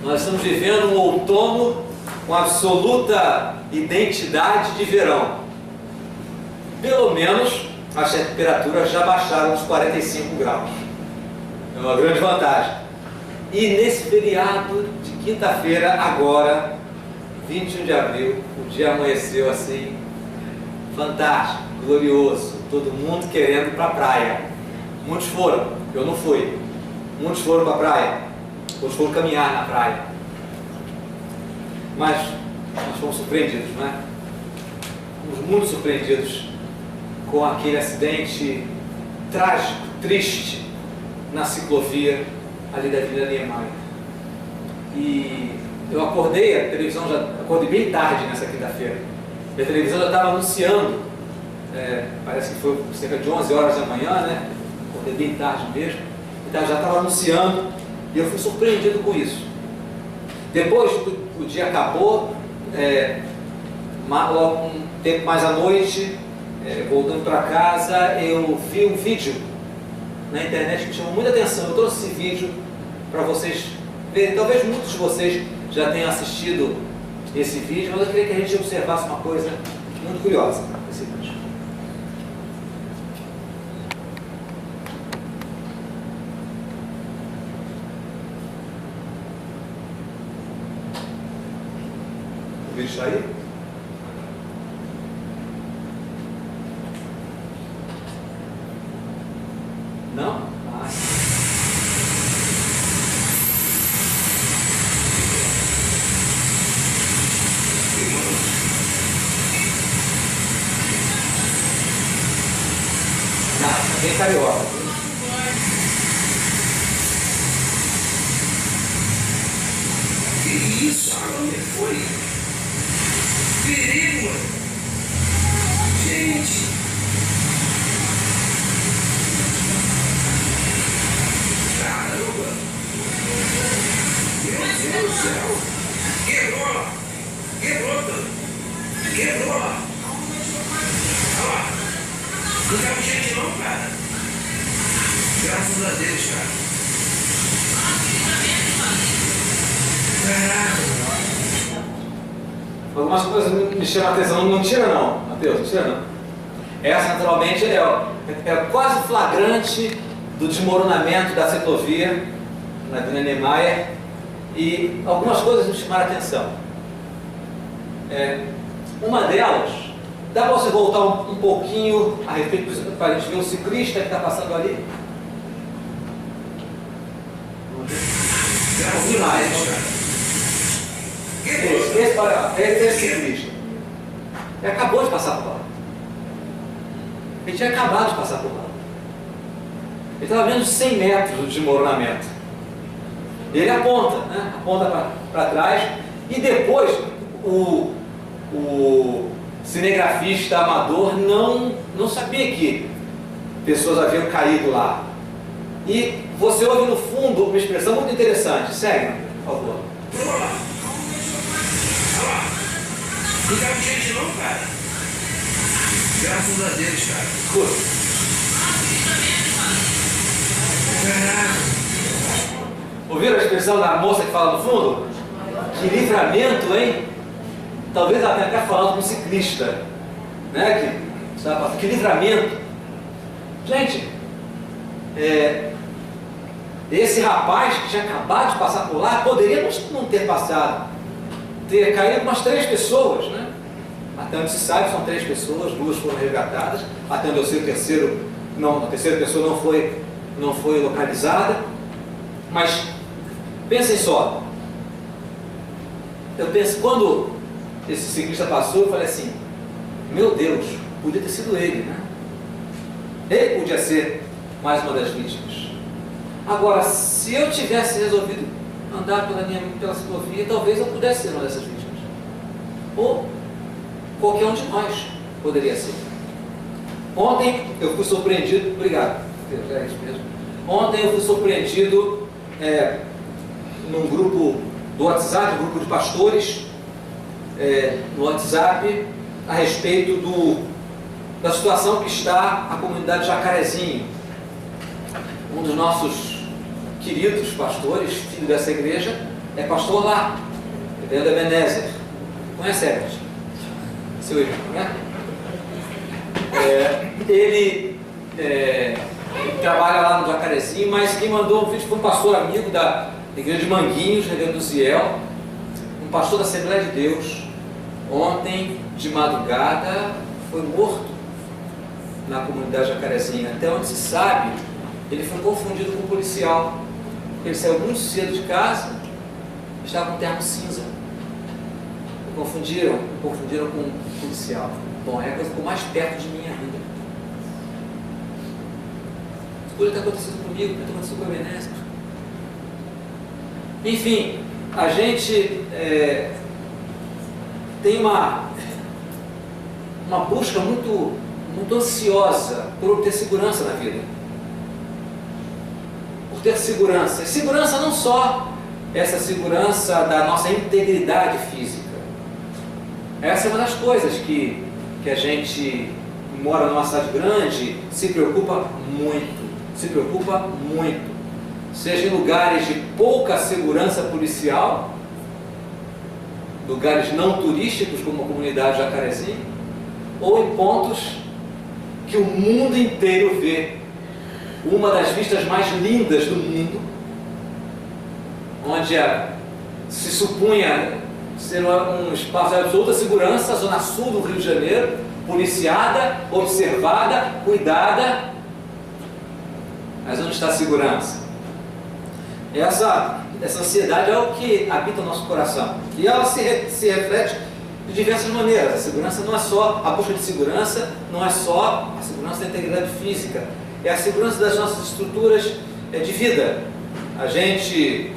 Nós estamos vivendo um outono com absoluta identidade de verão. Pelo menos as temperaturas já baixaram dos 45 graus. É uma grande vantagem. E nesse feriado de quinta-feira, agora, 21 de abril, o dia amanheceu assim, fantástico, glorioso, todo mundo querendo ir para a praia. Muitos foram, eu não fui. Muitos foram para a praia, outros foram caminhar na praia. Mas nós fomos surpreendidos, não é? Fomos muito surpreendidos com aquele acidente trágico, triste, na ciclovia ali da Avenida Niemeyer. E eu acordei, a televisão acordei bem tarde nessa quinta-feira. E a televisão já estava anunciando, parece que foi cerca de 11 horas da manhã, né? Acordei bem tarde mesmo. Então já estava anunciando e eu fui surpreendido com isso. Depois o dia acabou, logo um tempo mais à noite, voltando para casa, eu vi um vídeo na internet que me chamou muita atenção. Eu trouxe esse vídeo para vocês verem. Talvez muitos de vocês já tenham assistido esse vídeo, mas eu queria que a gente observasse uma coisa muito curiosa nesse vídeo. O vídeo está aí? Não? Ah. Não, bem carioca. Que isso? A água me foi. Perigo! Gente! Caramba! Meu Deus do céu! Quebrou! Quebrou tudo! Quebrou! Olha lá! Não cabe gente não, cara! Graças a Deus, cara! Caraca! Algumas coisas me chamam a atenção. Não tira não, Mateus, não tira não. Essa naturalmente é quase flagrante do desmoronamento da ciclovia na Avenida Niemeyer, e algumas coisas me chamaram a atenção. Uma delas, dá para você voltar um pouquinho a respeito para a gente ver o ciclista que está passando ali? Esse ciclista. Ele acabou de passar por lá. Ele tinha acabado de passar por lá. Ele estava a menos de 100 metros do desmoronamento. E ele aponta, né? Aponta para trás. E depois o cinegrafista amador não sabia que pessoas haviam caído lá. E você ouve no fundo uma expressão muito interessante. Segue, por favor. Não cabe gente não, cara. Graças a Deus, cara. Escuta. Caraca. Ouviram a expressão da moça que fala no fundo? Que livramento, hein? Talvez ela tenha até falado com um ciclista, né? Que livramento. Gente, esse rapaz que tinha acabado de passar por lá poderia não ter passado, ter caído umas 3 pessoas, né? Até onde se sabe são 3 pessoas, 2 foram resgatadas, até onde eu sei a terceira pessoa não foi localizada. Mas pensem só, eu penso, quando esse ciclista passou, eu falei assim, meu Deus, podia ter sido ele, né? Ele podia ser mais uma das vítimas. Agora, se eu tivesse resolvido andar pela ciclovia, talvez eu pudesse ser uma dessas vítimas. Ou qualquer um de nós poderia ser. Ontem eu fui surpreendido, obrigado, é isso mesmo. Ontem eu fui surpreendido num grupo do WhatsApp, um grupo de pastores, no WhatsApp, a respeito da situação que está a comunidade Jacarezinho. Um dos nossos queridos pastores, filho dessa igreja, é pastor lá, Reverendo Ebenezer. Conhece Herbert? Seu irmão, né? Ele trabalha lá no Jacarezinho, mas quem mandou um vídeo foi um pastor amigo da igreja de Manguinhos, Reverendo Ziel, um pastor da Assembleia de Deus. Ontem, de madrugada, foi morto na comunidade Jacarezinho. Até onde se sabe, ele foi confundido com um policial. Ele saiu muito cedo de casa, estava com um terno cinza. Confundiram com um policial. Bom, é a coisa que ficou mais perto de mim ainda. As coisas que acontecendo comigo, que está acontecendo com o Ebenezer. Enfim, a gente tem uma busca muito ansiosa por ter segurança na vida. Por ter segurança. E segurança não só essa segurança da nossa integridade física. Essa é uma das coisas que a gente mora numa cidade grande se preocupa muito. Seja em lugares de pouca segurança policial, lugares não turísticos como a comunidade Jacarezinho, ou em pontos que o mundo inteiro vê. Uma das vistas mais lindas do mundo, onde se supunha ser um espaço de absoluta segurança, a zona sul do Rio de Janeiro, policiada, observada, cuidada. Mas onde está a segurança? Essa ansiedade é o que habita o nosso coração. E ela se reflete de diversas maneiras. A segurança não é só a busca de segurança, não é só a segurança da integridade física, é a segurança das nossas estruturas de vida. A gente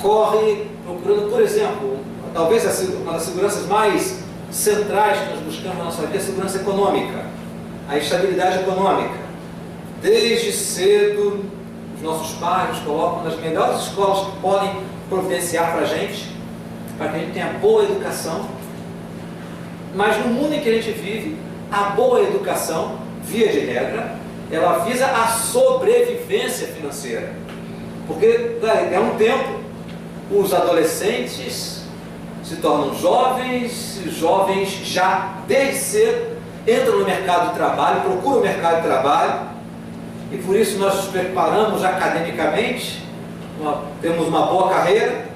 corre procurando, por exemplo, talvez uma das seguranças mais centrais que nós buscamos na nossa vida é a segurança econômica, a estabilidade econômica. Desde cedo, os nossos pais nos colocam nas melhores escolas que podem providenciar para a gente tenha boa educação. Mas no mundo em que a gente vive, a boa educação, via de regra, ela visa a sobrevivência financeira. Porque é um tempo, os adolescentes se tornam jovens, os jovens já desde cedo entram no mercado de trabalho, procuram o mercado de trabalho, e por isso nós nos preparamos academicamente, temos uma boa carreira,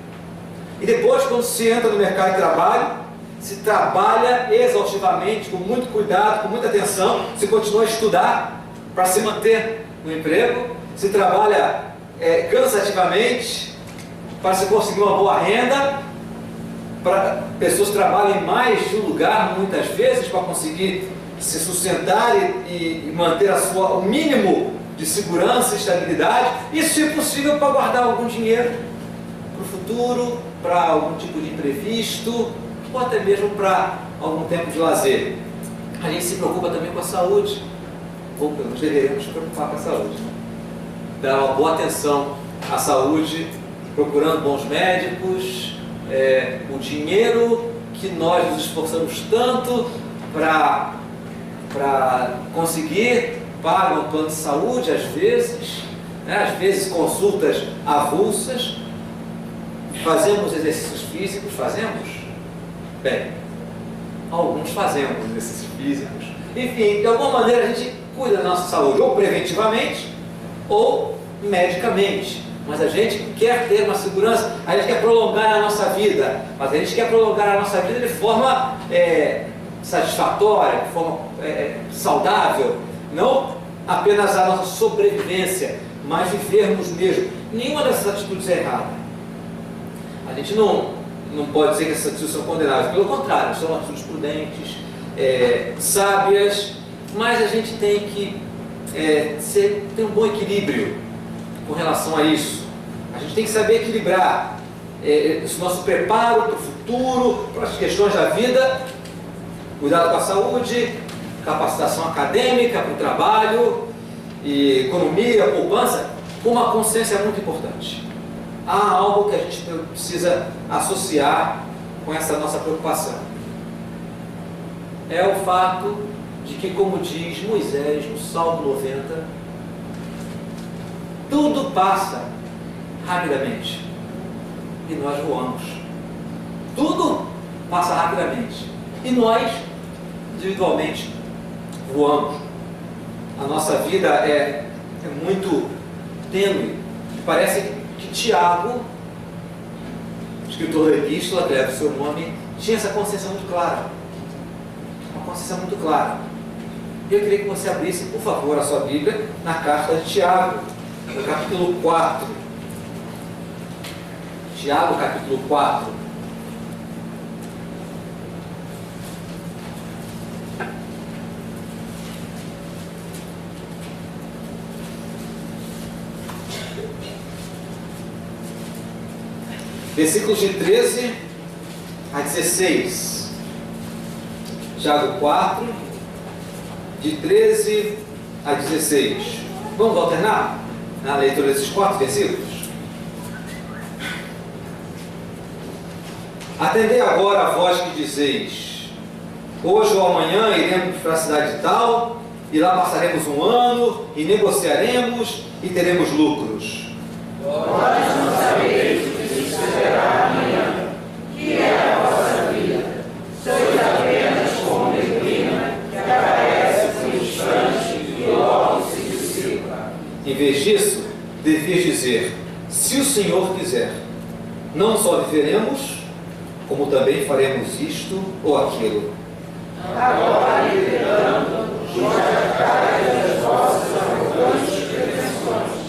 e depois, quando se entra no mercado de trabalho, se trabalha exaustivamente, com muito cuidado, com muita atenção, se continua a estudar para se manter no emprego, se trabalha cansativamente para se conseguir uma boa renda, para pessoas trabalham em mais de um lugar muitas vezes para conseguir se sustentar e manter o mínimo de segurança e estabilidade, e se possível para guardar algum dinheiro para o futuro, para algum tipo de imprevisto, ou até mesmo para algum tempo de lazer. A gente se preocupa também com a saúde, ou pelo menos deveríamos nos preocupar com a saúde, dar uma boa atenção à saúde, procurando bons médicos, o dinheiro que nós nos esforçamos tanto para conseguir, pagam plano de saúde às vezes consultas avulsas. Fazemos exercícios físicos? Fazemos? Bem, alguns fazemos exercícios físicos. Enfim, de alguma maneira a gente cuida da nossa saúde, ou preventivamente, ou medicamente. Mas a gente quer ter uma segurança, a gente quer prolongar a nossa vida, mas a gente quer prolongar a nossa vida de forma satisfatória, de forma saudável, não apenas a nossa sobrevivência, mas vivermos mesmo. Nenhuma dessas atitudes é errada. A gente não pode dizer que essas atitudes são condenáveis, pelo contrário, são atitudes prudentes, sábias, mas a gente tem que ter um bom equilíbrio com relação a isso. A gente tem que saber equilibrar esse nosso preparo para o futuro, para as questões da vida, cuidado com a saúde, capacitação acadêmica para o trabalho, e economia, poupança, com uma consciência muito importante. Há algo que a gente precisa associar com essa nossa preocupação. É o fato de que, como diz Moisés no Salmo 90, tudo passa rapidamente. e nós voamos. Tudo passa rapidamente. E nós, individualmente, voamos. A nossa vida é muito tênue. Parece que Tiago, escritor da epístola, que leva o seu nome, tinha essa consciência muito clara. Uma consciência muito clara. Eu queria que você abrisse, por favor, a sua Bíblia na carta de Tiago, no capítulo 4. Tiago, capítulo 4. Versículos de 13 a 16. Tiago 4, de 13 a 16. Vamos alternar na leitura desses 4 versículos? Atendei agora a vós que dizeis: hoje ou amanhã iremos para a cidade tal, e lá passaremos um ano, e negociaremos, e teremos lucros. Vós não sabeis o que se esperará amanhã, que é a vossa vida. Sois apenas como neblina, que aparece por um instante e logo se dissipa. Em vez disso, devias dizer: se o Senhor quiser, não só viveremos, como também faremos isto ou aquilo. Agora, liberando, justificai as vossas arrogantes pretensões.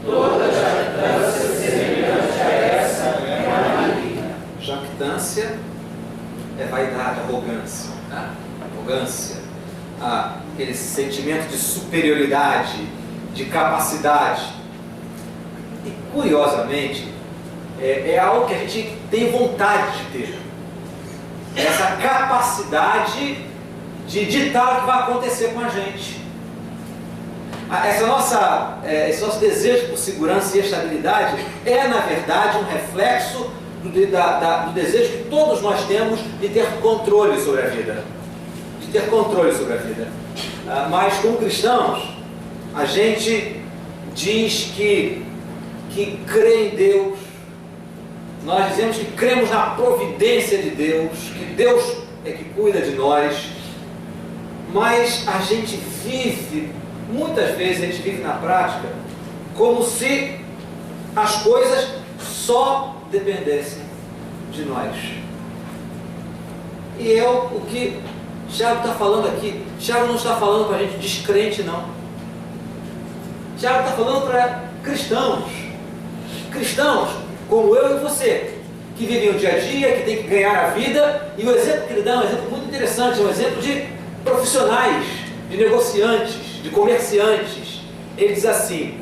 Toda jactância semelhante a essa é maligna. Jactância é vaidade, arrogância. Né? Arrogância, aquele sentimento de superioridade, de capacidade. E, curiosamente, é algo que a gente tem vontade de ter. Essa capacidade de ditar o que vai acontecer com a gente. Esse nosso desejo por segurança e estabilidade é, na verdade, um reflexo do desejo que todos nós temos de ter controle sobre a vida. De ter controle sobre a vida. Mas, como cristãos, a gente diz que crê em Deus. Nós dizemos que cremos na providência de Deus, que Deus é que cuida de nós, mas a gente vive, muitas vezes a gente vive na prática, como se as coisas só dependessem de nós. E é o que Tiago está falando aqui. Tiago não está falando para a gente descrente, não. Tiago está falando para cristãos. Cristãos como eu e você, que vivem o dia a dia, que tem que ganhar a vida. E o exemplo que ele dá é um exemplo muito interessante, é um exemplo de profissionais, de negociantes, de comerciantes. Ele diz assim: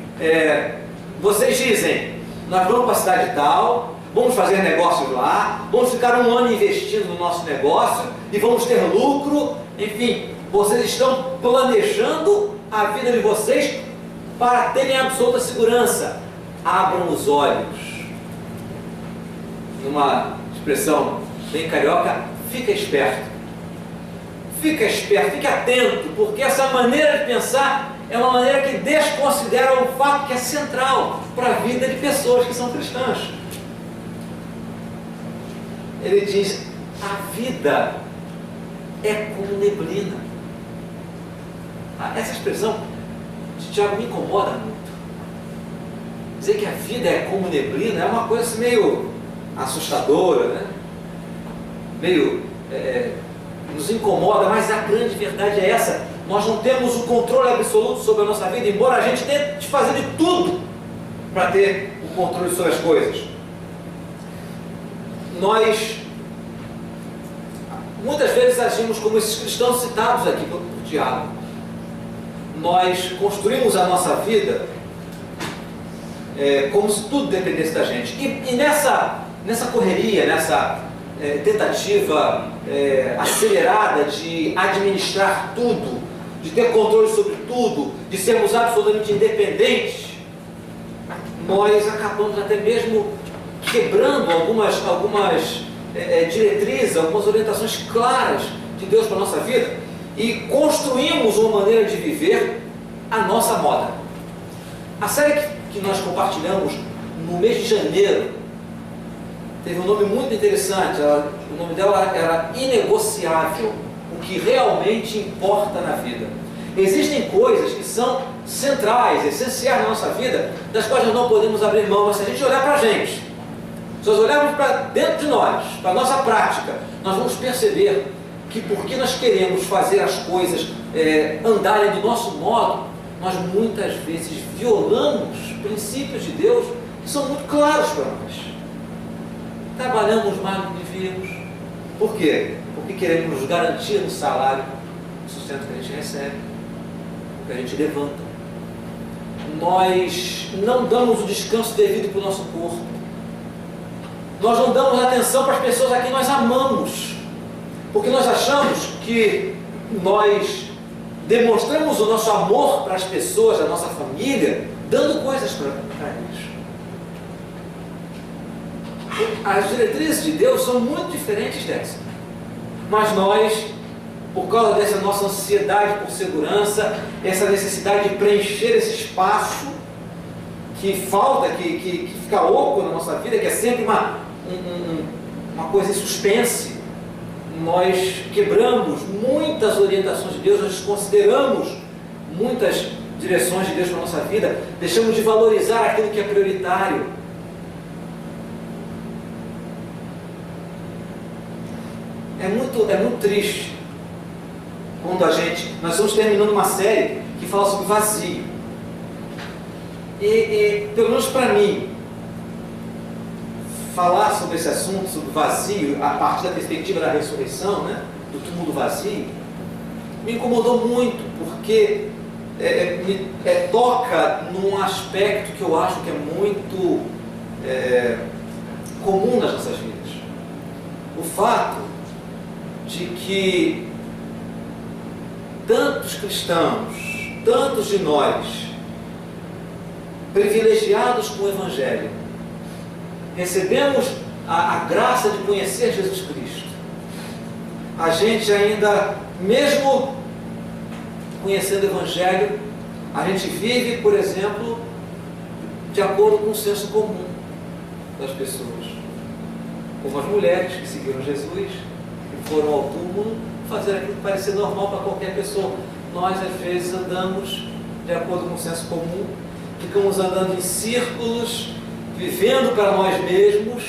vocês dizem, nós vamos para a cidade tal, vamos fazer negócios lá, vamos ficar um ano investindo no nosso negócio e vamos ter lucro. Enfim, vocês estão planejando a vida de vocês para terem absoluta segurança. Abram os olhos. Numa expressão bem carioca, fica esperto. Fica esperto, fica atento, porque essa maneira de pensar é uma maneira que desconsidera um fato que é central para a vida de pessoas que são cristãs. Ele diz: a vida é como neblina. Essa expressão de Tiago me incomoda muito. Dizer que a vida é como neblina é uma coisa assim meio assustadora, né? Meio nos incomoda, mas a grande verdade é essa: nós não temos o controle absoluto sobre a nossa vida, embora a gente tente fazer de tudo para ter o controle sobre as coisas. Nós muitas vezes agimos como esses cristãos citados aqui por Tiago. Nós construímos a nossa vida como se tudo dependesse da gente. E nessa correria, nessa tentativa acelerada de administrar tudo, de ter controle sobre tudo, de sermos absolutamente independentes, nós acabamos até mesmo quebrando algumas diretrizes, algumas orientações claras de Deus para a nossa vida e construímos uma maneira de viver à nossa moda. A série que nós compartilhamos no mês de janeiro teve um nome muito interessante. O nome dela era Inegociável, o que realmente importa na vida. Existem coisas que são centrais, essenciais na nossa vida, das quais nós não podemos abrir mão, mas se a gente olhar para a gente, se nós olharmos para dentro de nós, para a nossa prática, nós vamos perceber que porque nós queremos fazer as coisas andarem do nosso modo, nós muitas vezes violamos princípios de Deus que são muito claros para nós. Trabalhamos mais do que devíamos. Por quê? Porque queremos nos garantir no salário o sustento que a gente recebe, o que a gente levanta. Nós não damos o descanso devido para o nosso corpo. Nós não damos atenção para as pessoas a quem nós amamos, porque nós achamos que nós demonstramos o nosso amor para as pessoas da nossa família, dando coisas para eles. As diretrizes de Deus são muito diferentes dessa. Mas nós, por causa dessa nossa ansiedade por segurança, essa necessidade de preencher esse espaço que falta, que fica oco na nossa vida, que é sempre uma coisa em suspense, nós quebramos muitas orientações de Deus, nós desconsideramos muitas direções de Deus para a nossa vida, deixamos de valorizar aquilo que é prioritário. É muito triste quando nós estamos terminando uma série que fala sobre vazio. E pelo menos para mim, falar sobre esse assunto, sobre vazio, a partir da perspectiva da ressurreição, né, do túmulo vazio, me incomodou muito, porque toca num aspecto que eu acho que é muito comum nas nossas vidas. O fato de que tantos cristãos, tantos de nós, privilegiados com o Evangelho, recebemos a graça de conhecer Jesus Cristo. A gente ainda, mesmo conhecendo o Evangelho, a gente vive, por exemplo, de acordo com o senso comum das pessoas. Como as mulheres que seguiram Jesus, que foram ao túmulo fazer aquilo que parecia normal para qualquer pessoa. Nós, às vezes, andamos de acordo com o senso comum, ficamos andando em círculos, vivendo para nós mesmos,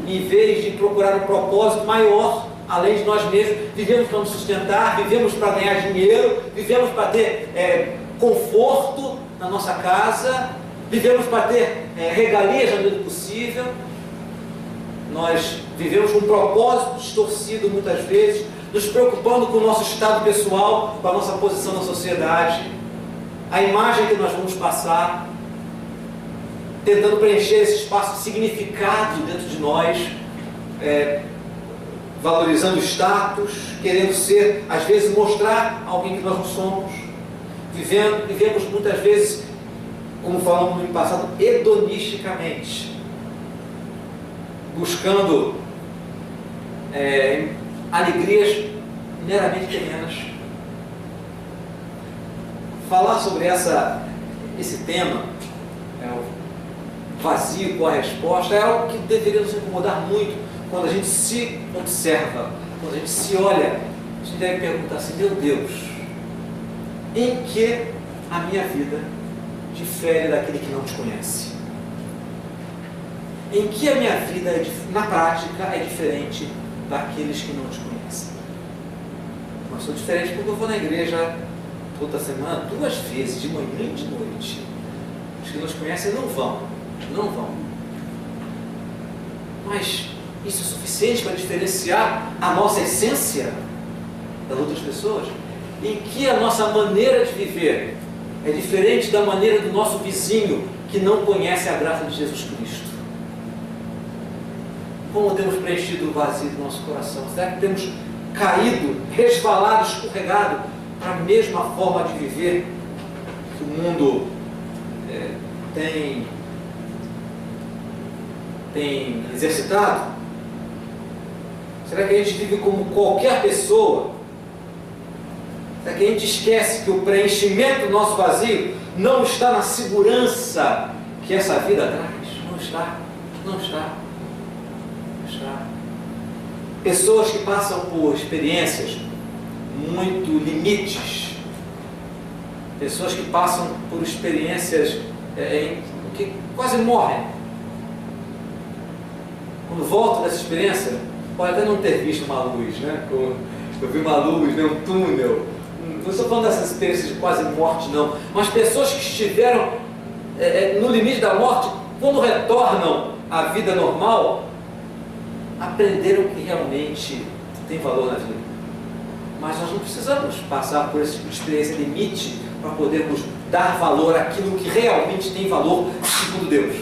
em vez de procurar um propósito maior, além de nós mesmos. Vivemos para nos sustentar, vivemos para ganhar dinheiro, vivemos para ter conforto na nossa casa, vivemos para ter regalias na medida do possível. Nós vivemos com um propósito distorcido muitas vezes, nos preocupando com o nosso estado pessoal, com a nossa posição na sociedade, a imagem que nós vamos passar, tentando preencher esse espaço de significado dentro de nós, valorizando o status, querendo ser, às vezes, mostrar alguém que nós não somos. Vivemos muitas vezes, como falamos no ano passado, hedonisticamente, buscando alegrias meramente pequenas. Falar sobre esse tema, o vazio com a resposta, é algo que deveria nos incomodar muito quando a gente se observa, quando a gente se olha. A gente deve perguntar assim: meu Deus, em que a minha vida difere daquele que não te conhece? Em que a minha vida, na prática, é diferente daqueles que não te conhecem? Mas sou diferente porque eu vou na igreja toda semana, 2 vezes, de manhã e de noite. Os que não te conhecem não vão. Mas isso é suficiente para diferenciar a nossa essência das outras pessoas? Em que a nossa maneira de viver é diferente da maneira do nosso vizinho que não conhece a graça de Jesus Cristo? Como temos preenchido o vazio do nosso coração? Será que temos caído, resvalado, escorregado para a mesma forma de viver que o mundo tem exercitado? Será que a gente vive como qualquer pessoa? Será que a gente esquece que o preenchimento do nosso vazio não está na segurança que essa vida traz? Não está. Não está. Não está. Pessoas que passam por experiências muito limites, pessoas que passam por experiências que quase morrem. Quando voltam dessa experiência, pode até não ter visto uma luz, né? Eu vi uma luz, né? Um túnel. Não estou falando dessas experiências de quase morte, não. Mas pessoas que estiveram no limite da morte, quando retornam à vida normal, aprenderam que realmente tem valor na vida. Mas nós não precisamos passar por essa experiência limite para podermos dar valor àquilo que realmente tem valor segundo Deus.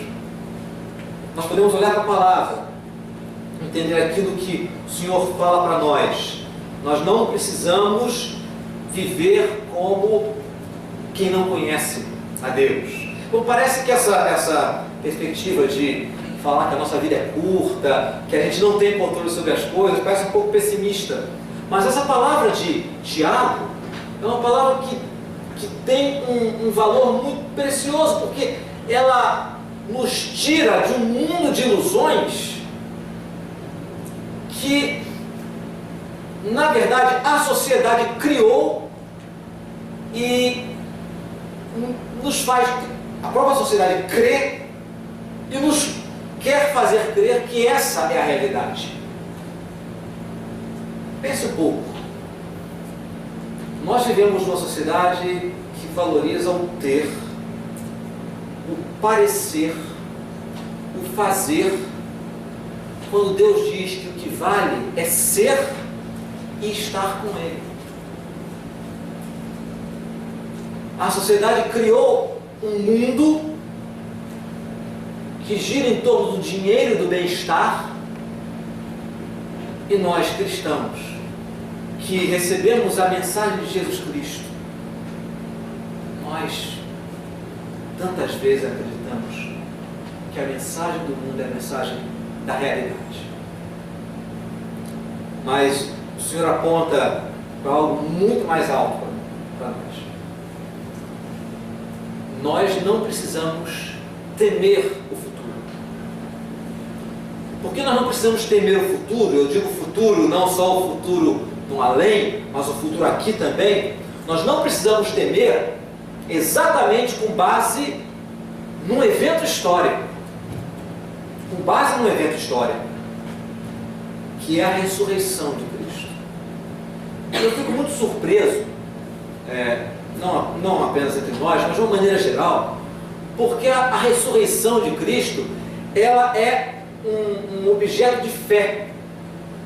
Nós podemos olhar para a palavra, entender aquilo que o Senhor fala para nós. Nós não precisamos viver como quem não conhece a Deus. Então parece que essa perspectiva de falar que a nossa vida é curta, que a gente não tem controle sobre as coisas, parece um pouco pessimista. Mas essa palavra de Tiago é uma palavra que tem um valor muito precioso, porque ela nos tira de um mundo de ilusões que, na verdade, a sociedade criou e nos faz, a própria sociedade crê e nos quer fazer crer que essa é a realidade. Pense um pouco. Nós vivemos numa sociedade que valoriza o ter, o parecer, o fazer, quando Deus diz que o que vale é ser e estar com Ele. A sociedade criou um mundo que gira em torno do dinheiro e do bem-estar, e nós cristãos, que recebemos a mensagem de Jesus Cristo, nós tantas vezes acreditamos que a mensagem do mundo é a mensagem da realidade. Mas o Senhor aponta para algo muito mais alto para nós. Nós não precisamos temer o futuro. Por que nós não precisamos temer o futuro? Eu digo futuro, não só o futuro no além, mas o futuro aqui também. Nós não precisamos temer exatamente com base num evento histórico. Com base num evento histórico, que é a ressurreição de Cristo. Eu fico muito surpreso, não apenas entre nós, mas de uma maneira geral, porque a ressurreição de Cristo, ela é um objeto de fé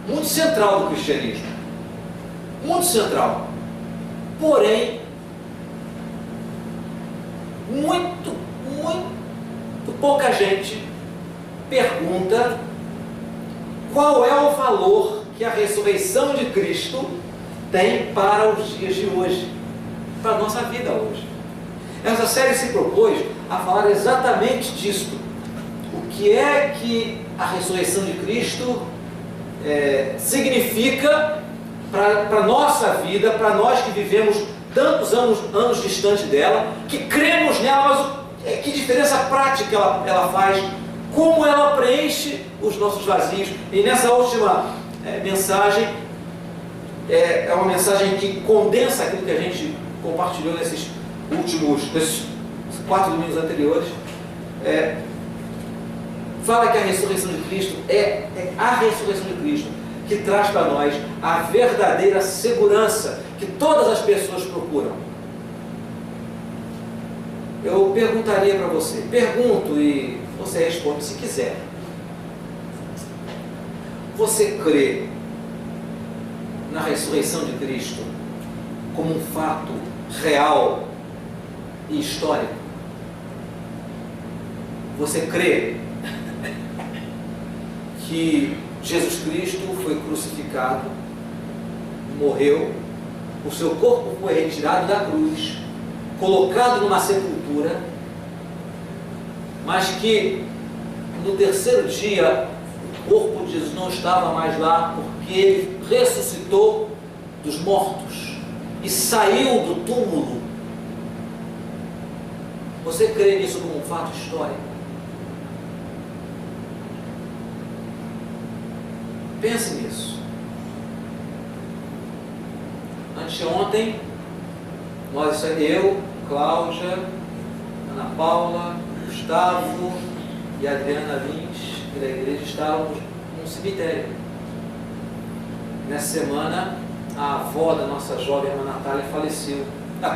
muito central do cristianismo. Muito central. Porém, muito pouca gente pergunta qual é o valor que a ressurreição de Cristo tem para os dias de hoje, para a nossa vida hoje. Essa série se propôs a falar exatamente disso. O que é que a ressurreição de Cristo significa para a nossa vida, para nós que vivemos tantos anos distante dela, que cremos nela, mas que diferença prática ela faz, como ela preenche os nossos vazios. E nessa última mensagem, é uma mensagem que condensa aquilo que a gente compartilhou nesses 4 domingos anteriores. Fala que a ressurreição de Cristo é a ressurreição de Cristo que traz para nós a verdadeira segurança que todas as pessoas procuram. Eu perguntaria para você, pergunto e você responde se quiser. Você crê na ressurreição de Cristo como um fato real e histórico? Você crê que Jesus Cristo foi crucificado, morreu, o seu corpo foi retirado da cruz, colocado numa sepultura, mas que no terceiro dia o corpo de Jesus não estava mais lá, porque ele ressuscitou dos mortos e saiu do túmulo? Você crê nisso como um fato histórico? Pense nisso. Anteontem, eu, Cláudia, Ana Paula, Gustavo e Adriana Lins, da igreja, estávamos num cemitério. Nessa semana, a avó da nossa jovem irmã Natália faleceu. A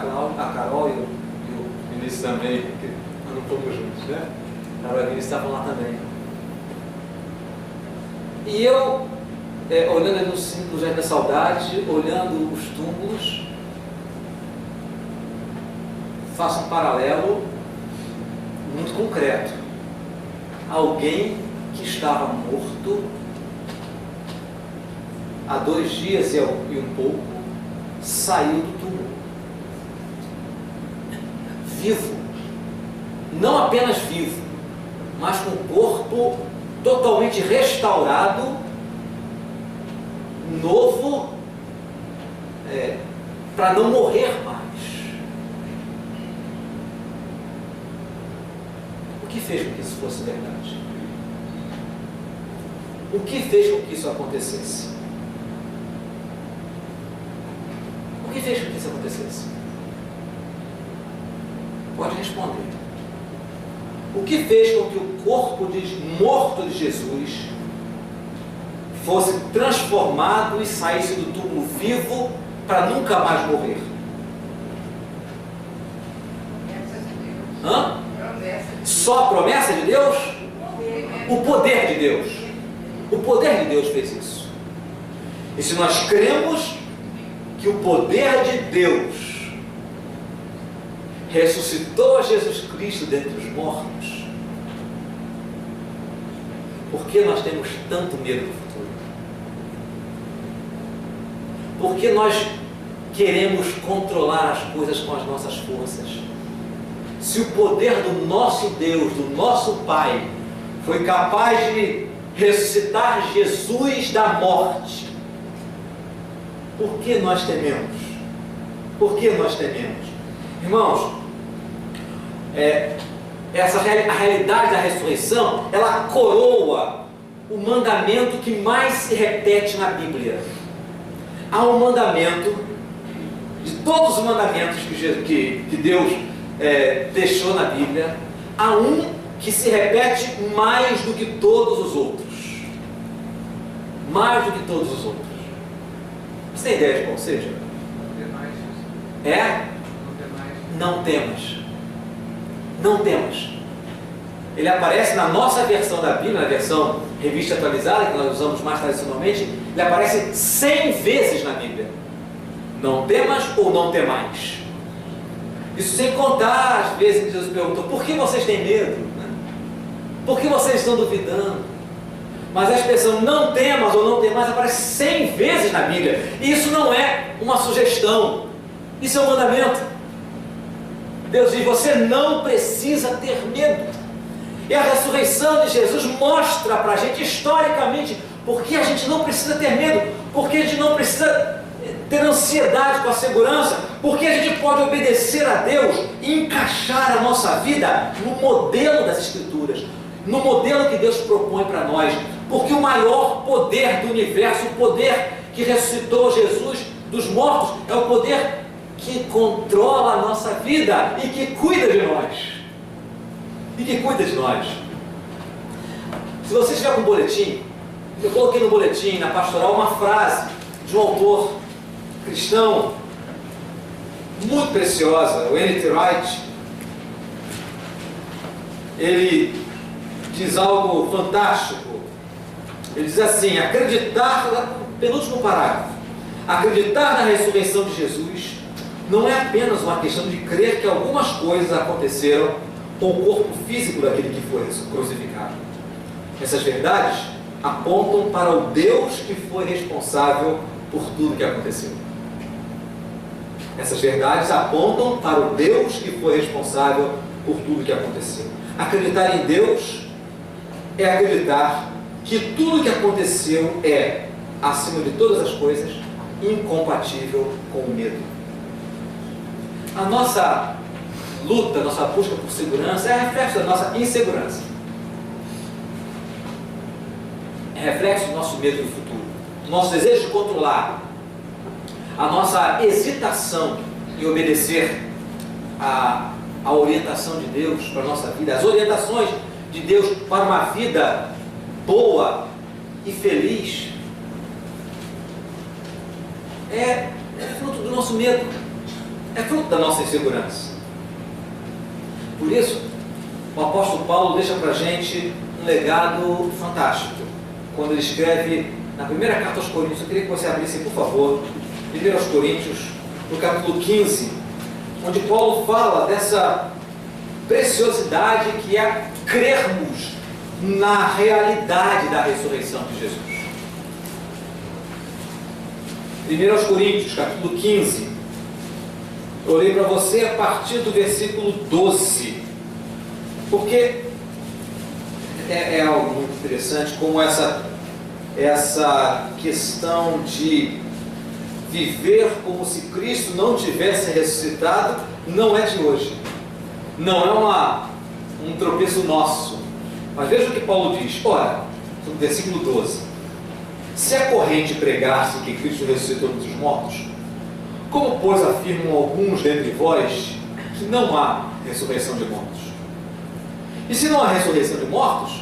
Carol e o Vinícius também, que não fomos juntos, né? A Carol e o Vinícius estavam lá também. E eu, olhando ali no símbolo Jardim da Saudade, olhando os túmulos, faço um paralelo muito concreto. Alguém que estava morto há 2 dias e um pouco, saiu do túmulo. Vivo. Não apenas vivo, mas com o corpo totalmente restaurado, novo, para não morrer mais. O que fez com que isso fosse verdade? O que fez com que isso acontecesse? O que fez com que isso acontecesse? Pode responder. O que fez com que o corpo morto de Jesus fosse transformado e saísse do túmulo vivo para nunca mais morrer? Hã? Só a promessa de Deus? O poder de Deus. O poder de Deus fez isso. E se nós cremos que o poder de Deus ressuscitou a Jesus Cristo dentre os mortos, por que nós temos tanto medo do futuro? Por que nós queremos controlar as coisas com as nossas forças? Se o poder do nosso Deus, do nosso Pai, foi capaz de ressuscitar Jesus da morte, por que nós tememos? Por que nós tememos? Irmãos, a realidade da ressurreição, ela coroa o mandamento que mais se repete na Bíblia. Há um mandamento, de todos os mandamentos que Deus deixou na Bíblia, há um que se repete mais do que todos os outros. Mais do que todos os outros. Você tem ideia de qual seja? Não temas. Não temas. Ele aparece na nossa versão da Bíblia, na versão revista atualizada, que nós usamos mais tradicionalmente, ele aparece 100 vezes na Bíblia. Não temas ou não temais. Isso sem contar, às vezes, Jesus perguntou, por que vocês têm medo? Por que vocês estão duvidando? Mas a expressão não temas ou não temais aparece 100 vezes na Bíblia. E isso não é uma sugestão. Isso é um mandamento. Deus diz, você não precisa ter medo. E a ressurreição de Jesus mostra para a gente, historicamente, por que a gente não precisa ter medo, porque a gente não precisa ter ansiedade com a segurança, porque a gente pode obedecer a Deus e encaixar a nossa vida no modelo das Escrituras, no modelo que Deus propõe para nós, porque o maior poder do universo, o poder que ressuscitou Jesus dos mortos, é o poder que controla a nossa vida e que cuida de nós. Se você estiver com um boletim, eu coloquei no boletim, na pastoral, uma frase de um autor cristão muito preciosa, o N.T. Wright. Ele diz algo fantástico. Ele diz assim, penúltimo parágrafo, acreditar na ressurreição de Jesus não é apenas uma questão de crer que algumas coisas aconteceram com o corpo físico daquele que foi crucificado. Essas verdades apontam para o Deus que foi responsável por tudo que aconteceu. Essas verdades apontam para o Deus que foi responsável por tudo que aconteceu. Acreditar em Deus é acreditar que tudo que aconteceu é, acima de todas as coisas, incompatível com o medo. A nossa luta, nossa busca por segurança é reflexo da nossa insegurança. é reflexo do nosso medo do futuro, do nosso desejo de controlar, a nossa hesitação em obedecer a orientação de Deus para a nossa vida, as orientações de Deus para uma vida boa e feliz. É fruto do nosso medo, é fruto da nossa insegurança. Por isso, o apóstolo Paulo deixa para a gente um legado fantástico, quando ele escreve na primeira carta aos Coríntios. Eu queria que você abrisse, por favor, 1 Coríntios, no capítulo 15, onde Paulo fala dessa preciosidade que é crermos na realidade da ressurreição de Jesus. 1 Coríntios, capítulo 15, eu leio para você a partir do versículo 12, porque é algo muito interessante como essa questão de viver como se Cristo não tivesse ressuscitado não é de hoje, não é um tropeço nosso. Mas veja o que Paulo diz, ora, no versículo 12: se a corrente pregasse que Cristo ressuscitou dos mortos, como pois afirmam alguns dentre vós que não há ressurreição de mortos? E se não há ressurreição de mortos,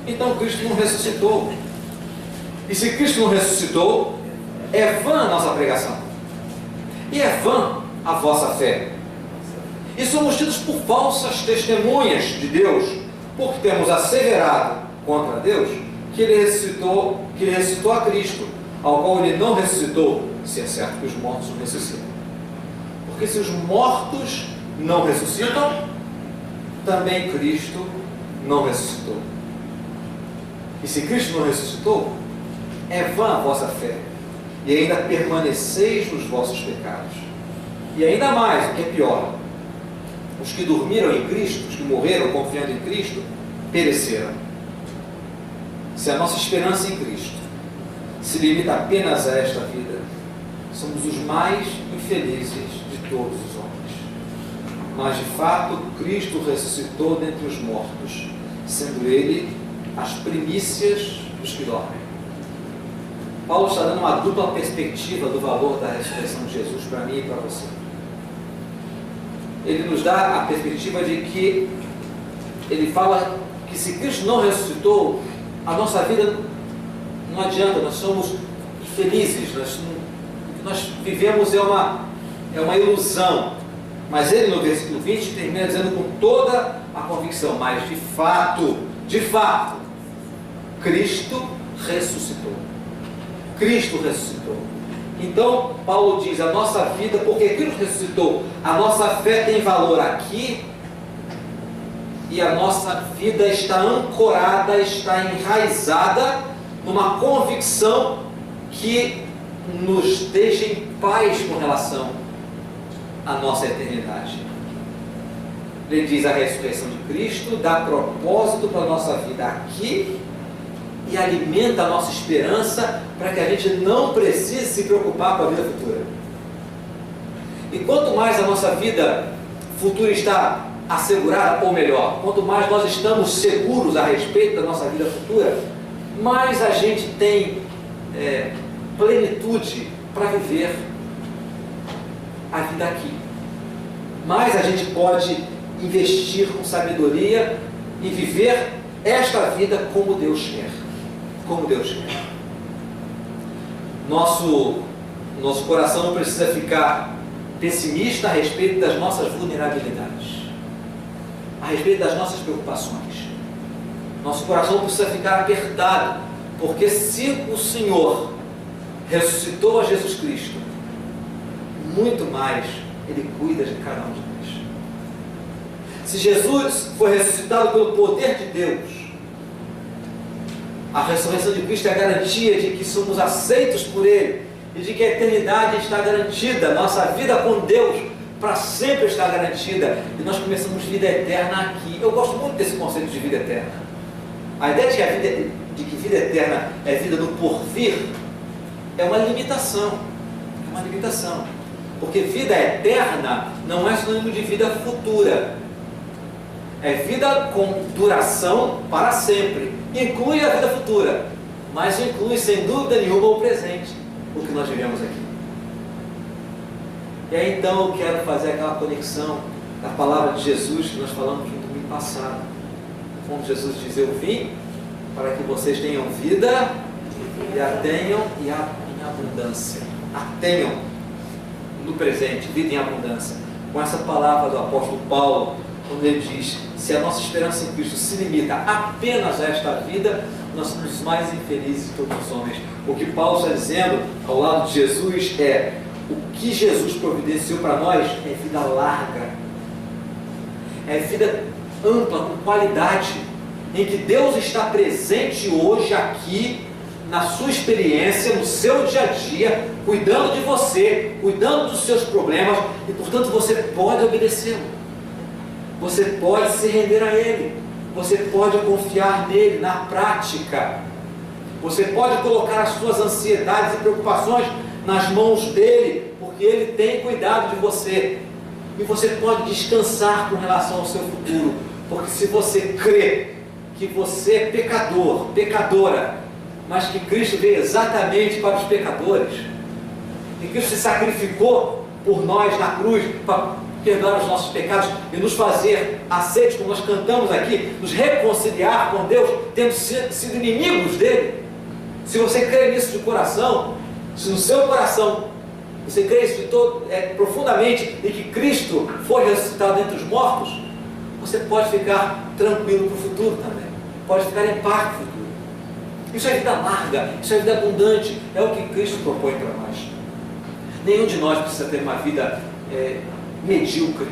então Cristo não ressuscitou. E se Cristo não ressuscitou, é vã a nossa pregação, e é vã a vossa fé. E somos tidos por falsas testemunhas de Deus, porque temos asseverado contra Deus que ele ressuscitou a Cristo, ao qual ele não ressuscitou, se é certo que os mortos não ressuscitam. Porque se os mortos não ressuscitam, também Cristo não ressuscitou. E se Cristo não ressuscitou, é vã a vossa fé, e ainda permaneceis nos vossos pecados. E ainda mais, o que é pior, os que dormiram em Cristo, os que morreram confiando em Cristo, pereceram. Se a nossa esperança em Cristo se limita apenas a esta vida, somos os mais infelizes de todos os homens. Mas de fato, Cristo ressuscitou dentre os mortos, sendo Ele as primícias dos que dormem. Paulo está dando uma dupla perspectiva do valor da ressurreição de Jesus para mim e para você. Ele nos dá a perspectiva de que ele fala que se Cristo não ressuscitou, a nossa vida não adianta, nós somos felizes, o que nós vivemos é uma ilusão. Mas ele no versículo 20 termina dizendo com toda a convicção, mas de fato, Cristo ressuscitou. Cristo ressuscitou. Então, Paulo diz, a nossa vida, porque Cristo ressuscitou, a nossa fé tem valor aqui, e a nossa vida está ancorada, está enraizada numa convicção que nos deixa em paz com relação à nossa eternidade. Ele diz, a ressurreição de Cristo dá propósito para a nossa vida aqui e alimenta a nossa esperança para que a gente não precise se preocupar com a vida futura. E quanto mais a nossa vida futura está assegurada, ou melhor, quanto mais nós estamos seguros a respeito da nossa vida futura, mais a gente tem plenitude para viver a vida aqui. Mais a gente pode investir com sabedoria e viver esta vida como Deus quer. Como Deus quer. Nosso coração não precisa ficar pessimista a respeito das nossas vulnerabilidades, a respeito das nossas preocupações. Nosso coração não precisa ficar apertado, porque se o Senhor ressuscitou a Jesus Cristo, muito mais Ele cuida de cada um de nós. Se Jesus foi ressuscitado pelo poder de Deus, a ressurreição de Cristo é a garantia de que somos aceitos por Ele e de que a eternidade está garantida, nossa vida com Deus para sempre está garantida, e nós começamos vida eterna aqui. Eu gosto muito desse conceito de vida eterna. A ideia de que vida eterna é vida no porvir é uma limitação. É uma limitação. Porque vida eterna não é sinônimo de vida futura. É vida com duração para sempre. Inclui a vida futura. mas inclui sem dúvida nenhuma o presente, o que nós vivemos aqui. E aí então eu quero fazer aquela conexão da palavra de Jesus que nós falamos no domingo passado, quando Jesus diz: eu vim para que vocês tenham vida e a tenham e a em abundância. A tenham no presente, vida em abundância. Com essa palavra do apóstolo Paulo, quando ele diz: se a nossa esperança em Cristo se limita apenas a esta vida, nós somos os mais infelizes de todos os homens. O que Paulo está dizendo ao lado de Jesus é: o que Jesus providenciou para nós é vida larga, é vida ampla, com qualidade, em que Deus está presente hoje aqui, na sua experiência, no seu dia a dia, cuidando de você, cuidando dos seus problemas, e portanto você pode obedecê-lo, você pode se render a Ele, você pode confiar nele na prática, você pode colocar as suas ansiedades e preocupações nas mãos dele, porque ele tem cuidado de você, e você pode descansar com relação ao seu futuro, porque se você crê que você é pecador, pecadora, mas que Cristo veio exatamente para os pecadores, e Cristo se sacrificou por nós na cruz para perdoar os nossos pecados e nos fazer aceitos, como nós cantamos aqui, nos reconciliar com Deus, tendo sido inimigos dele. Se você crê nisso de coração, se no seu coração você crê isso de profundamente, e que Cristo foi ressuscitado dentre os mortos, você pode ficar tranquilo para o futuro também, pode ficar em paz para o futuro. Isso é vida larga, isso é vida abundante, é o que Cristo propõe para nós. Nenhum de nós precisa ter uma vida medíocre.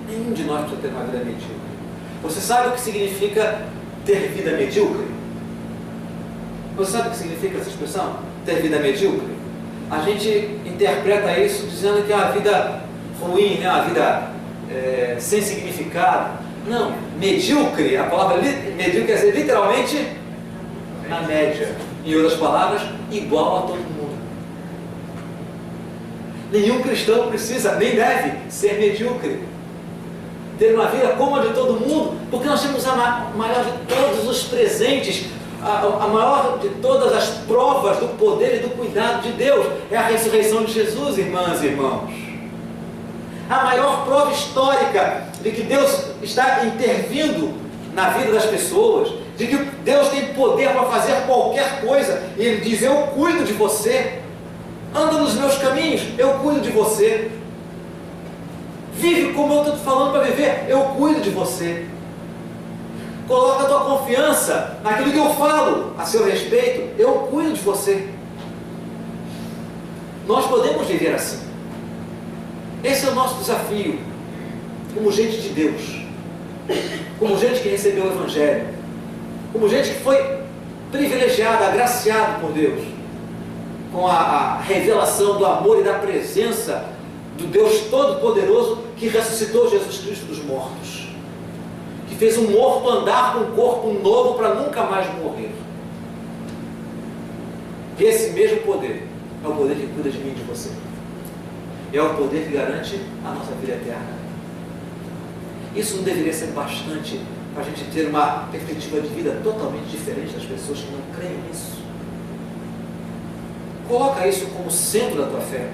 Nenhum de nós precisa ter uma vida medíocre. Você sabe o que significa ter vida medíocre? Você sabe o que significa essa expressão? Ter vida medíocre? A gente interpreta isso dizendo que é uma vida ruim, né? Uma vida sem significado. Não, medíocre, a palavra medíocre quer dizer literalmente na média. Em outras palavras, igual a todo mundo. Nenhum cristão precisa, nem deve ser medíocre, ter uma vida como a de todo mundo, porque nós temos a maior de todos os presentes, a maior de todas as provas do poder e do cuidado de Deus, é a ressurreição de Jesus, irmãs e irmãos. A maior prova histórica de que Deus está intervindo na vida das pessoas, de que Deus tem poder para fazer qualquer coisa, e Ele diz: eu cuido de você, anda nos meus caminhos, eu cuido de você, vive como eu estou te falando para viver, eu cuido de você. Coloca a tua confiança naquilo que eu falo a seu respeito, eu cuido de você. Nós podemos viver assim. Esse é o nosso desafio, como gente de Deus, como gente que recebeu o Evangelho, como gente que foi privilegiada, agraciada por Deus, com a revelação do amor e da presença do Deus Todo-Poderoso que ressuscitou Jesus Cristo dos mortos, que fez um morto andar com um corpo novo para nunca mais morrer. Esse mesmo poder é o poder que cuida de mim e de você. É o poder que garante a nossa vida eterna. Isso não deveria ser bastante para a gente ter uma perspectiva de vida totalmente diferente das pessoas que não creem nisso? Coloca isso como centro da tua fé,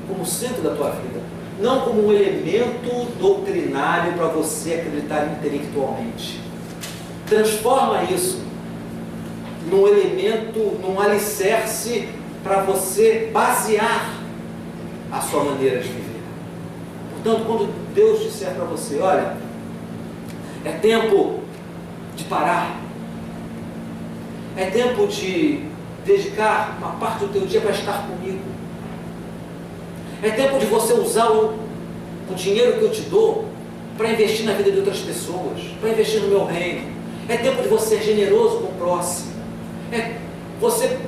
como centro da tua vida, não como um elemento doutrinário para você acreditar intelectualmente. Transforma isso num elemento, num alicerce para você basear a sua maneira de viver. Portanto, quando Deus disser para você: olha, é tempo de parar, é tempo de dedicar uma parte do teu dia para estar comigo, é tempo de você usar o dinheiro que eu te dou para investir na vida de outras pessoas, para investir no meu reino, é tempo de você ser generoso com o próximo, você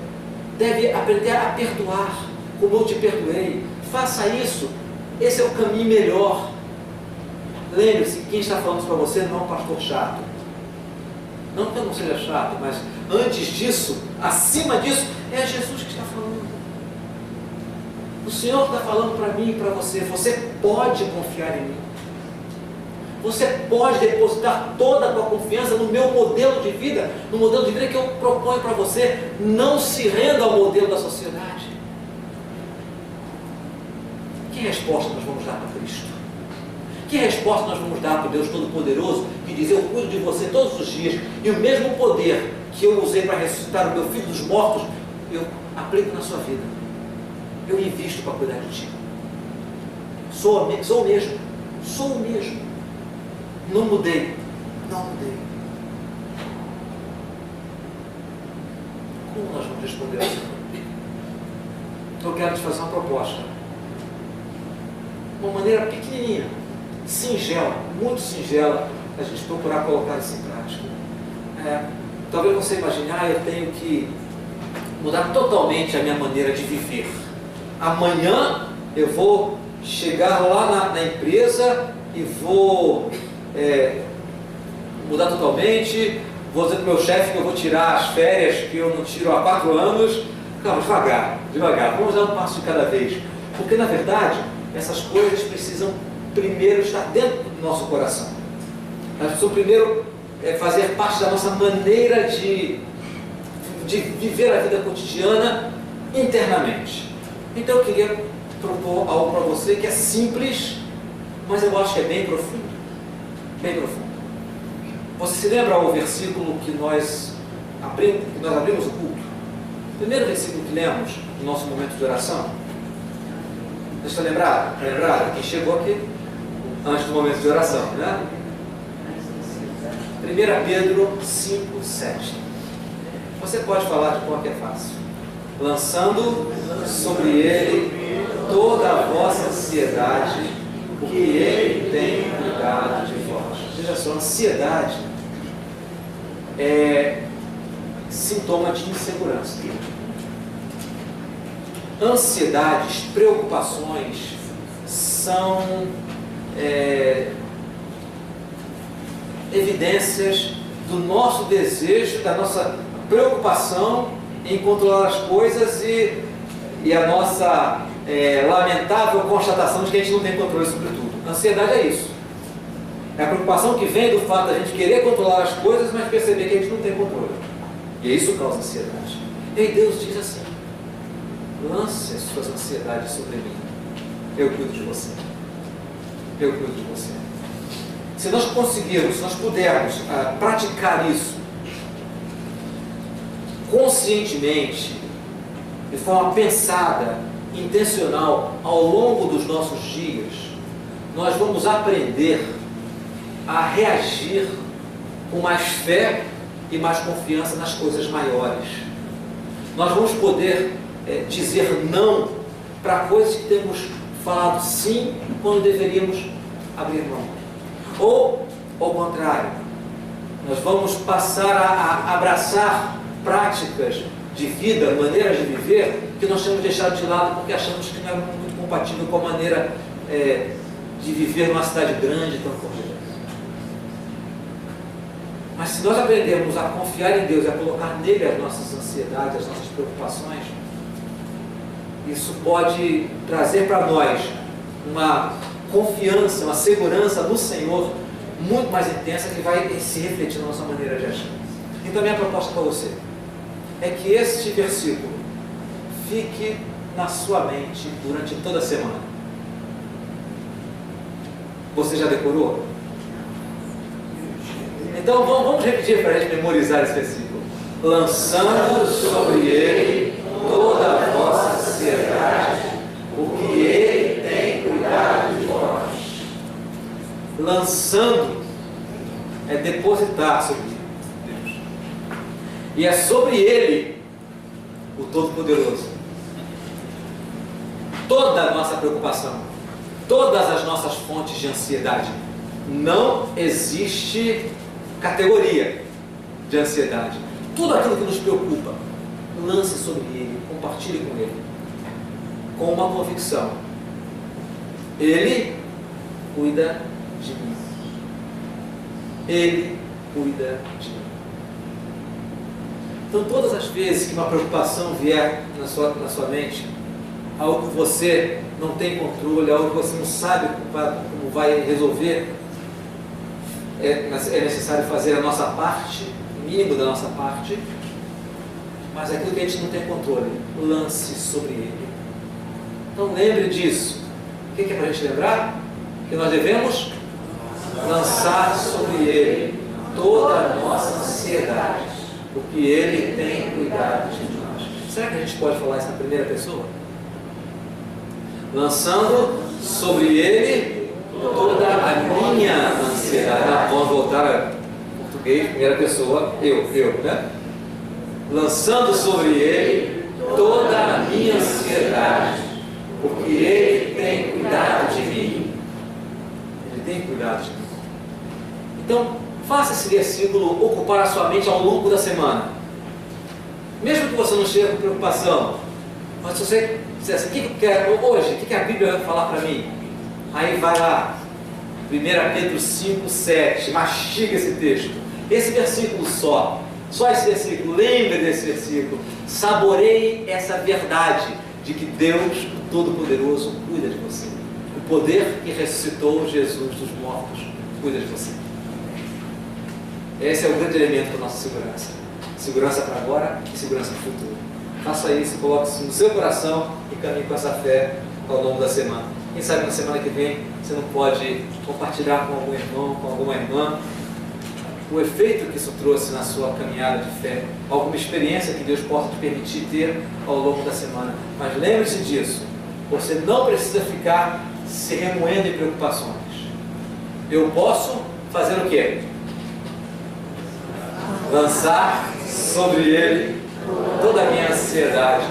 deve aprender a perdoar como eu te perdoei. Faça isso, esse é o caminho melhor. Lembre-se, quem está falando isso para você não é um pastor chato, não que eu não seja chato, mas antes disso, acima disso, é Jesus que está falando. O Senhor está falando para mim e para você: você pode confiar em mim, Você pode depositar toda a tua confiança no meu modelo de vida, no modelo de vida que eu proponho para você. Não se renda ao modelo da sociedade. Que resposta nós vamos dar para Cristo? Que resposta nós vamos dar para o Deus Todo-Poderoso, que diz: eu cuido de você todos os dias, e o mesmo poder que eu usei para ressuscitar o meu filho dos mortos, eu aplico na sua vida. Eu invisto para cuidar de ti. Sou o mesmo. Sou o mesmo. Não mudei. Não mudei. Como nós vamos responder assim? Eu quero te fazer uma proposta. Uma maneira pequenininha, singela, muito singela, a gente procurar colocar isso em prática. Talvez você imagine: eu tenho que mudar totalmente a minha maneira de viver. Amanhã eu vou chegar lá na empresa e vou mudar totalmente, vou dizer para o meu chefe que eu vou tirar as férias que eu não tiro há 4 anos. Calma, devagar, vamos dar um passo de cada vez. Porque, na verdade, essas coisas precisam primeiro estar dentro do nosso coração. Elas precisam primeiro fazer parte da nossa maneira de viver a vida cotidiana internamente. Então eu queria propor algo para você que é simples, mas eu acho que é bem profundo. Bem profundo. Você se lembra o versículo que nós abrimos o culto? O primeiro versículo que lemos no nosso momento de oração? Você está lembrado? Está lembrado? Quem chegou aqui antes do momento de oração, né? 1 Pedro 5, 7. Você pode falar de qual que é fácil. Lançando sobre ele toda a vossa ansiedade, porque ele tem cuidado de vós. Veja só, ansiedade é sintoma de insegurança. Ansiedades, preocupações são evidências do nosso desejo, da nossa preocupação em controlar as coisas e a nossa lamentável constatação de que a gente não tem controle sobre tudo. Ansiedade é isso. É a preocupação que vem do fato da gente querer controlar as coisas, mas perceber que a gente não tem controle. E isso causa ansiedade. E aí Deus diz assim: lance as suas ansiedades sobre mim. Eu cuido de você. Eu cuido de você. Se nós conseguirmos, se nós pudermos praticar isso conscientemente, de forma pensada, intencional, ao longo dos nossos dias, nós vamos aprender a reagir com mais fé e mais confiança nas coisas maiores. Nós vamos poder dizer não para coisas que temos falado sim quando deveríamos abrir mão. Ou, ao contrário, nós vamos passar a abraçar práticas de vida, maneiras de viver, que nós temos deixado de lado porque achamos que não é muito compatível com a maneira de viver numa cidade grande tão corrida. Mas se nós aprendermos a confiar em Deus e a colocar nele as nossas ansiedades, as nossas preocupações, isso pode trazer para nós uma confiança, uma segurança no Senhor muito mais intensa, que vai se refletir na nossa maneira de agir. Então a minha proposta para você é que este versículo fique na sua mente durante toda a semana. Você já decorou? Então vamos repetir para a gente memorizar esse versículo. Lançando sobre ele toda a vossa ansiedade, porque ele tem cuidado de vós. Lançando é depositar sobre Deus. E é sobre ele o Todo-Poderoso. Toda a nossa preocupação, todas as nossas fontes de ansiedade. Não existe categoria de ansiedade. Tudo aquilo que nos preocupa, lance sobre ele, compartilhe com ele, com uma convicção: ele cuida de mim. Ele cuida de mim. Então, todas as vezes que uma preocupação vier na sua mente, algo que você não tem controle, algo que você não sabe como vai resolver, mas é necessário fazer a nossa parte, o mínimo da nossa parte, mas aquilo que a gente não tem controle, lance sobre ele. Então lembre disso. O que é para a gente lembrar? Que nós devemos lançar sobre ele toda a nossa ansiedade, porque ele tem cuidado de nós. Será que a gente pode falar isso na primeira pessoa? Lançando sobre ele toda a minha ansiedade. Vamos voltar a português, primeira pessoa, eu, né? Lançando sobre ele toda a minha ansiedade, porque ele tem cuidado de mim. Ele tem cuidado de mim. Então, faça esse versículo ocupar a sua mente ao longo da semana. Mesmo que você não chegue com preocupação, mas se você disser assim, o que eu quero hoje? O que a Bíblia vai falar para mim? Aí vai lá, 1 Pedro 5, 7, mastiga esse texto. Esse versículo só esse versículo, lembre desse versículo, saboreie essa verdade de que Deus, o Todo-Poderoso, cuida de você. O poder que ressuscitou Jesus dos mortos cuida de você. Esse é o grande elemento da nossa segurança. Segurança para agora e segurança para o futuro. Faça isso, coloque isso no seu coração e caminhe com essa fé ao longo da semana. Quem sabe na semana que vem você não pode compartilhar com algum irmão, com alguma irmã, o efeito que isso trouxe na sua caminhada de fé, alguma experiência que Deus possa te permitir ter ao longo da semana. Mas lembre-se disso, você não precisa ficar se remoendo em preocupações. Eu posso fazer o quê? Lançar sobre ele toda a minha ansiedade,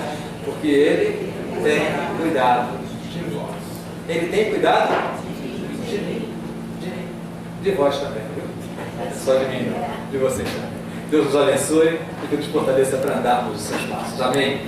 porque ele tem cuidado de mim. Ele tem cuidado de mim, de vós também, viu? Só de mim não, de vocês também. Deus nos abençoe e que nos fortaleça para andarmos os seus passos. Amém?